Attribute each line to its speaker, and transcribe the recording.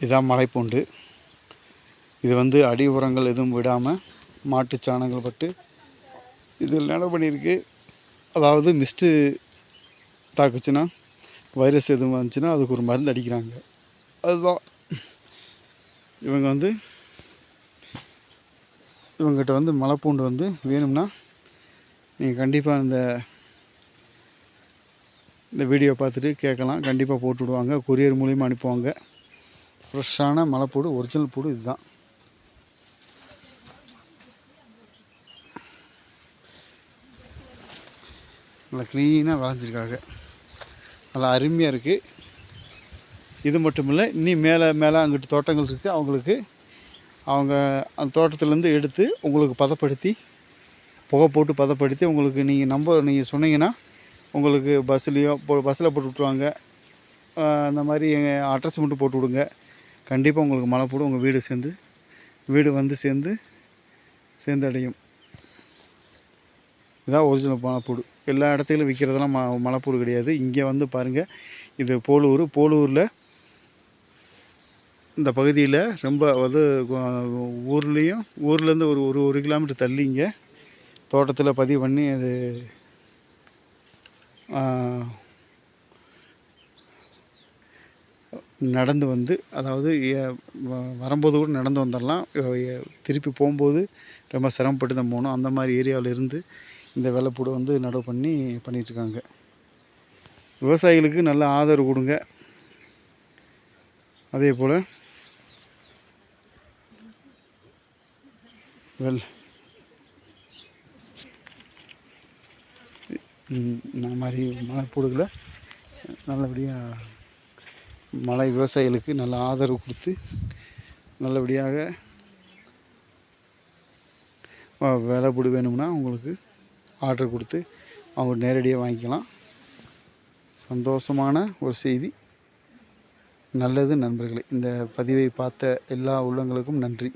Speaker 1: இதான் மலைப்பூண்டு. இது வந்து அடி உரங்கள் எதுவும் விடாமல் மாட்டு சாணங்கள் பட்டு இதில் என்ன பண்ணியிருக்கு, அதாவது மிஸ்ட்டு தாக்குச்சுன்னா, வைரஸ் எதுவும் வந்துச்சுன்னா அதுக்கு ஒரு மருந்து அடிக்கிறாங்க. அதுதான் இவங்க வந்து இவங்ககிட்ட வந்து மலைப்பூண்டு வந்து வேணும்னா நீங்கள் கண்டிப்பாக இந்த வீடியோ பார்த்துட்டு கேட்கலாம். கண்டிப்பாக போட்டு விடுவாங்க. கொரியர் மூலிமா அனுப்புவாங்க. ஃப்ரெஷ்ஷான மலைப்பூடு, ஒரிஜினல் பூடு இதுதான். நல்லா க்ளீனாக விளைஞ்சிருக்காங்க. நல்லா அருமையாக இருக்குது. இது மட்டும் இல்லை, இன்னும் மேலே அங்கிட்டு தோட்டங்கள் இருக்குது. அவங்களுக்கு அவங்க அந்த தோட்டத்துலேருந்து எடுத்து உங்களுக்கு பதப்படுத்தி புகை போட்டு பதப்படுத்தி உங்களுக்கு நீங்கள் சொன்னீங்கன்னா உங்களுக்கு பஸ்ஸில் போட்டு விட்ருவாங்க. அந்த மாதிரி அட்ரஸ் மட்டும் போட்டு விடுங்க. கண்டிப்பாக உங்களுக்கு மலைப்பூடு உங்கள் வீடு வந்து சேர்ந்து அடையும். இதான் ஒரிஜினல் மலைப்பூடு. எல்லா இடத்துலையும் விற்கிறதெல்லாம் மலைப்பூடு கிடையாது. இங்கே வந்து பாருங்கள், இது போலூரில் இந்த பகுதியில் ரொம்ப வந்து ஊர்லேருந்து ஒரு கிலோமீட்டர் தள்ளி இங்கே தோட்டத்தில் பதிவு பண்ணி அது நடந்து வந்து, அதாவது வரும்போது கூட நடந்து வந்துடலாம். திருப்பி போகும்போது ரொம்ப சிரமப்பட்டு தான் போகணும். அந்த மாதிரி ஏரியாவில் இருந்து இந்த வெள்ளைப்பூடு வந்து நடவு பண்ணிகிட்ருக்காங்க. விவசாயிகளுக்கு நல்ல ஆதரவு கொடுங்க. அதே போல் இந்த மாதிரி மலைப்பூடுகளை நல்லபடியாக மலை விவசாயிகளுக்கு நல்ல ஆதரவு கொடுத்து நல்லபடியாக வெள்ளைப்பூடு வேணும்னா உங்களுக்கு ஆர்டர் கொடுத்து அவங்க நேரடியாக வாங்கிக்கலாம். சந்தோஷமான ஒரு செய்தி. நல்லது நண்பர்களே. இந்த பதிவை பார்த்த எல்லா உள்ளங்களுக்கும் நன்றி.